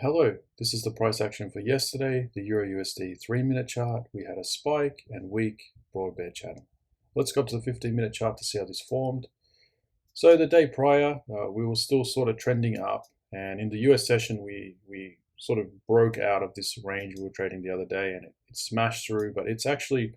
Hello, this is the price action for yesterday, the EURUSD 3-minute chart. We had a spike and weak broad bear channel. Let's go up to the 15-minute chart to see how this formed. So the day prior, we were still sort of trending up, and in the US session, we sort of broke out of this range we were trading the other day, and it smashed through, but it's actually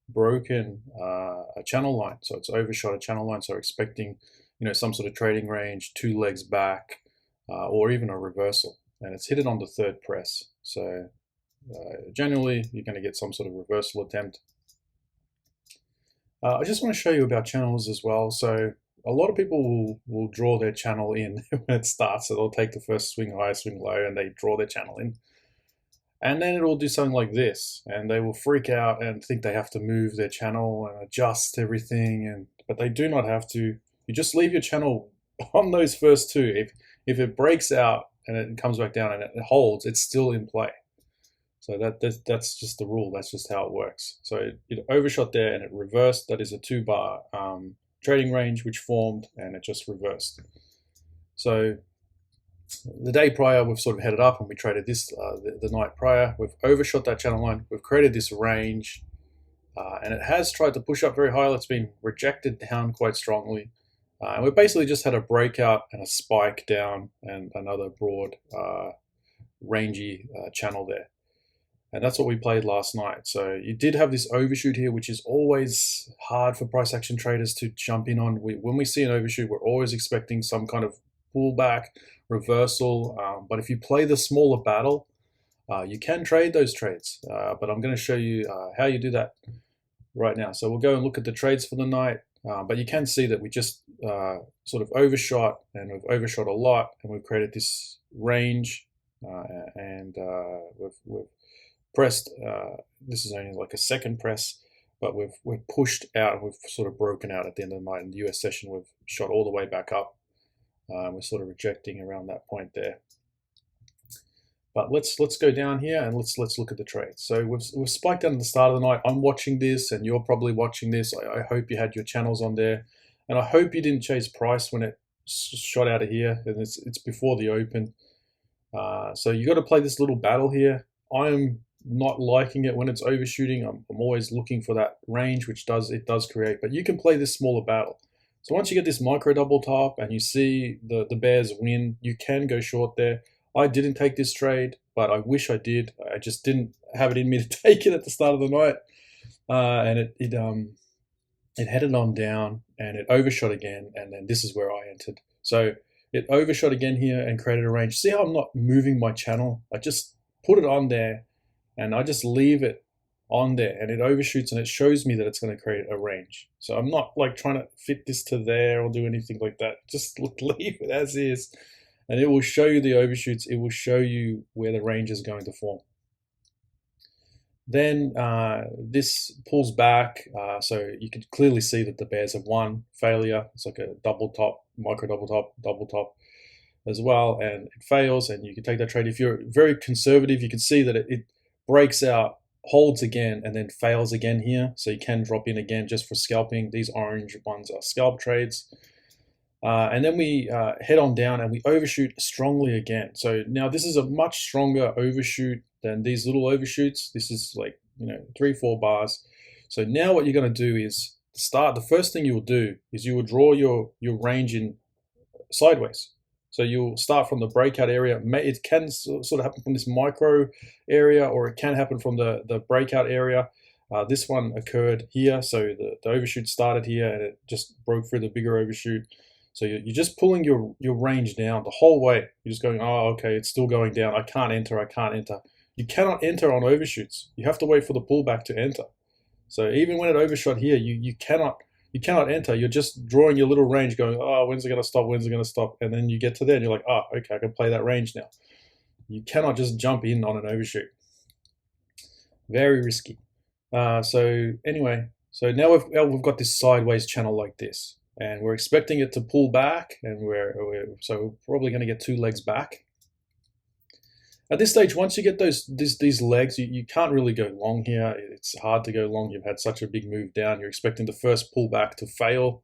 broken a channel line. So it's overshot a channel line, so expecting some sort of trading range, 2 legs back, or even a reversal. And it's hit it on the third press. So generally, you're going to get some sort of reversal attempt. I just want to show you about channels as well. So a lot of people will draw their channel in when it starts. So they'll take the first swing high, swing low, and they draw their channel in. And then it will do something like this. And they will freak out and think they have to move their channel and adjust everything. But they do not have to. You just leave your channel on those first two. If it breaks out, and it comes back down and it holds, it's still in play. So that's just the rule. That's just how it works. So it overshot there and it reversed. That is a 2-bar trading range which formed, and it just reversed. So the day prior, we've sort of headed up, and we traded this the night prior. We've overshot that channel line. We've created this range, and it has tried to push up very high. It's been rejected down quite strongly. And we basically just had a breakout and a spike down and another broad, rangy channel there. And that's what we played last night. So you did have this overshoot here, which is always hard for price action traders to jump in on. When we see an overshoot, we're always expecting some kind of pullback, reversal. But if you play the smaller battle, you can trade those trades. But I'm going to show you how you do that right now. So we'll go and look at the trades for the night. But you can see that we just sort of overshot, and we've overshot a lot, and we've created this range, and we've pressed. This is only like a second press, but we've pushed out, and we've sort of broken out at the end of the night. In the US session, we've shot all the way back up. We're sort of rejecting around that point there. But let's go down here and let's look at the trades. So we've spiked down at the start of the night. I'm watching this, and you're probably watching this. I hope you had your channels on there, and I hope you didn't chase price when it shot out of here. And it's before the open. So you got to play this little battle here. I'm not liking it when it's overshooting. I'm always looking for that range, which does create. But you can play this smaller battle. So once you get this micro double top and you see the bears win, you can go short there. I didn't take this trade, but I wish I did. I just didn't have it in me to take it at the start of the night. And it headed on down, and it overshot again, and then this is where I entered. So it overshot again here and created a range. See how I'm not moving my channel? I just put it on there, and I just leave it on there, and it overshoots, and it shows me that it's going to create a range. So I'm not like trying to fit this to there or do anything like that. Just leave it as is. And it will show you the overshoots. It will show you where the range is going to form. Then this pulls back. So you can clearly see that the bears have won. Failure. It's like a double top, micro double top as well. And it fails, and you can take that trade. If you're very conservative, you can see that it breaks out, holds again, and then fails again here. So you can drop in again just for scalping. These orange ones are scalp trades. And then we head on down, and we overshoot strongly again. So now this is a much stronger overshoot than these little overshoots. This is like 3-4 bars. So now what you're going to do is the first thing you will do is you will draw your range in sideways. So you'll start from the breakout area. It can sort of happen from this micro area, or it can happen from the breakout area. This one occurred here. So the overshoot started here, and it just broke through the bigger overshoot. So you're just pulling your range down the whole way. You're just going, oh, okay, it's still going down. I can't enter. You cannot enter on overshoots. You have to wait for the pullback to enter. So even when it overshot here, you cannot enter. You're just drawing your little range going, oh, when's it going to stop? When's it going to stop? And then you get to there and you're like, oh, okay, I can play that range now. You cannot just jump in on an overshoot. Very risky. So anyway, so now we've got this sideways channel like this. And we're expecting it to pull back, and so we're probably going to get 2 legs back. At this stage, once you get these legs, you can't really go long here. It's hard to go long. You've had such a big move down. You're expecting the first pullback to fail,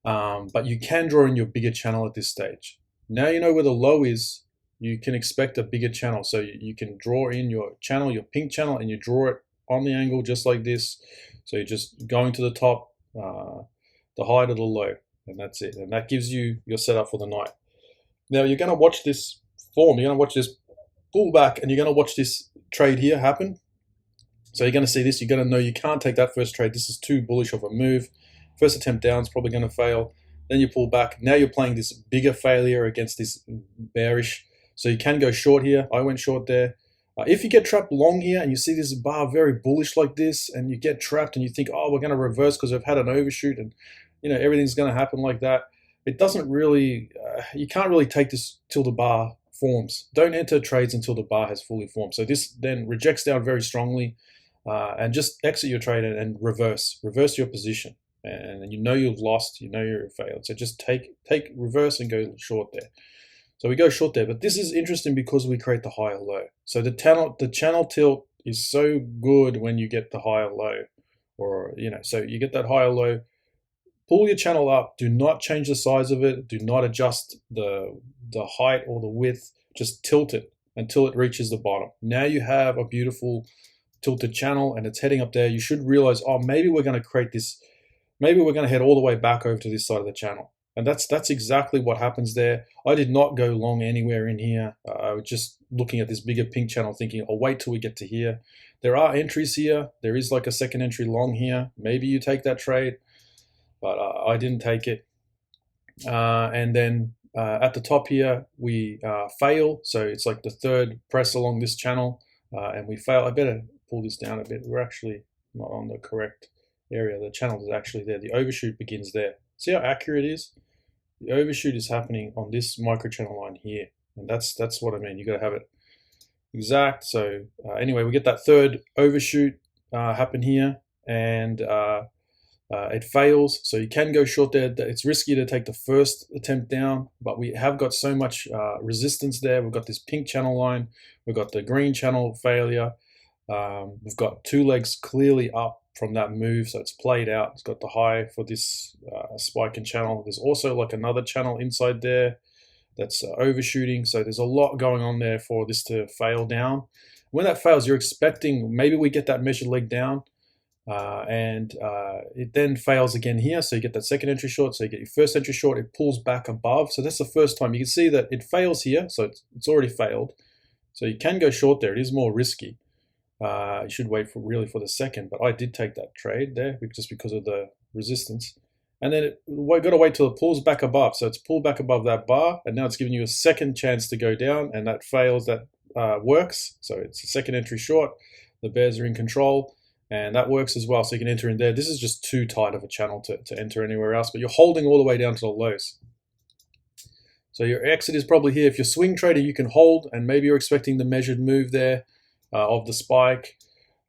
but you can draw in your bigger channel at this stage. Now you know where the low is. you can expect a bigger channel. So you can draw in your channel, your pink channel, and you draw it on the angle just like this. So you're just going to the top, the high to the low, and that's it. And that gives you your setup for the night. Now you're going to watch this form. You're going to watch this pullback, and you're going to watch this trade here happen. So you're going to see this. You're going to know you can't take that first trade. This is too bullish of a move. First attempt down is probably going to fail. Then you pull back. Now you're playing this bigger failure against this bearish. So you can go short here. I went short there. If you get trapped long here and you see this bar very bullish like this, and you get trapped and you think, oh, we're going to reverse because we've had an overshoot and everything's going to happen like that, it doesn't really, you can't really take this till the bar forms. Don't enter trades until the bar has fully formed. So this then rejects down very strongly, and just exit your trade and reverse your position. And you've lost, you've failed. So just take reverse and go short there. So we go short there, but this is interesting because we create the higher low. So the channel tilt is so good when you get the higher low, or so you get that higher low. Pull your channel up. Do not change the size of it. Do not adjust the height or the width. Just tilt it until it reaches the bottom. Now you have a beautiful tilted channel, and it's heading up there. You should realize, oh, maybe we're going to create this. Maybe we're going to head all the way back over to this side of the channel. And that's exactly what happens there. I did not go long anywhere in here. I was just looking at this bigger pink channel thinking, I'll wait till we get to here. There are entries here. There is like a second entry long here. Maybe you take that trade, but I didn't take it. And then at the top here, we fail. So it's like the third press along this channel, and we fail. I better pull this down a bit. We're actually not on the correct area. The channel is actually there. The overshoot begins there. See how accurate it is? The overshoot is happening on this micro channel line here, and that's what I mean. You got to have it exact. So anyway, we get that third overshoot happen here, and it fails. So you can go short there. It's risky to take the first attempt down, but we have got so much resistance there. We've got this pink channel line. We've got the green channel failure. We've got two legs clearly up from that move, so it's played out. It's got the high for this spike in channel. There's also like another channel inside there that's overshooting, so there's a lot going on there for this to fail down. When that fails, you're expecting maybe we get that measured leg down, and it then fails again here, so you get that second entry short, so you get your first entry short, it pulls back above. So that's the first time. You can see that it fails here, so it's already failed. So you can go short there. It is more risky. You should wait for the second, but I did take that trade there just because of the resistance. And then we've got to wait till it pulls back above. So it's pulled back above that bar, and now it's giving you a second chance to go down, and that fails. That works. So it's a second entry short. The bears are in control, and that works as well. So you can enter in there. This is just too tight of a channel to enter anywhere else, but you're holding all the way down to the lows. So your exit is probably here. If you're swing trader, you can hold, and maybe you're expecting the measured move there of the spike.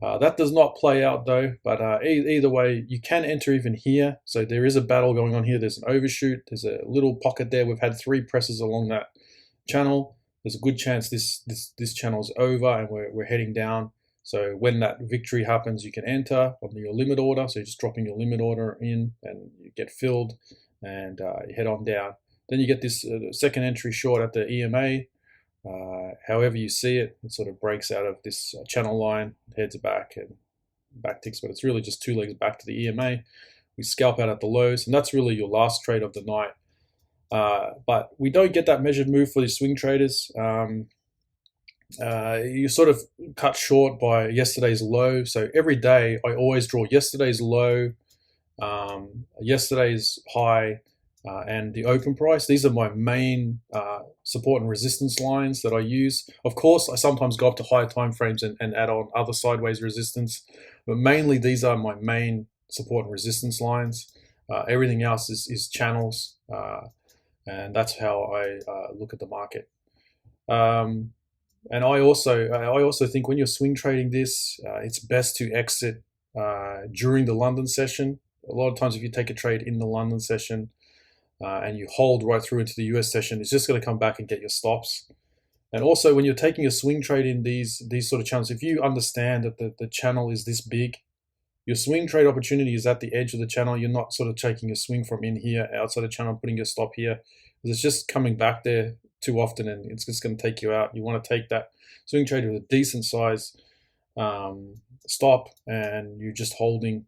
That does not play out though, but either way, you can enter even here. So there is a battle going on here. There's an overshoot. There's a little pocket there. We've had 3 presses along that channel. There's a good chance this channel is over and we're heading down. So when that victory happens, you can enter on your limit order. So you're just dropping your limit order in, and you get filled, and you head on down. Then you get this second entry short at the EMA. However you see it, it sort of breaks out of this channel line, heads back and back ticks, but it's really just 2 legs back to the EMA. We scalp out at the lows, and that's really your last trade of the night. But we don't get that measured move for these swing traders. You sort of cut short by yesterday's low. So every day I always draw yesterday's low, yesterday's high, and the open price. These are my main support and resistance lines that I use. Of course, I sometimes go up to higher time frames and add on other sideways resistance, but mainly these are my main support and resistance lines. Everything else is channels, and that's how I look at the market. And I also think when you're swing trading this, it's best to exit during the London session. A lot of times, if you take a trade in the London session, and you hold right through into the US session, it's just going to come back and get your stops. And also, when you're taking a swing trade in these sort of channels, if you understand that the channel is this big, your swing trade opportunity is at the edge of the channel. You're not sort of taking a swing from in here, outside the channel, putting your stop here, because it's just coming back there too often and it's just going to take you out. You want to take that swing trade with a decent size stop, and you're just holding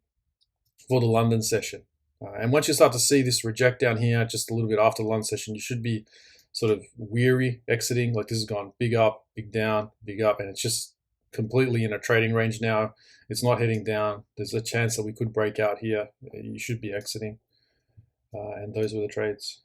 for the London session. And once you start to see this reject down here, just a little bit after the London session, you should be sort of weary exiting. Like this has gone big up, big down, big up, and it's just completely in a trading range now. It's not heading down. There's a chance that we could break out here. You should be exiting. And those were the trades.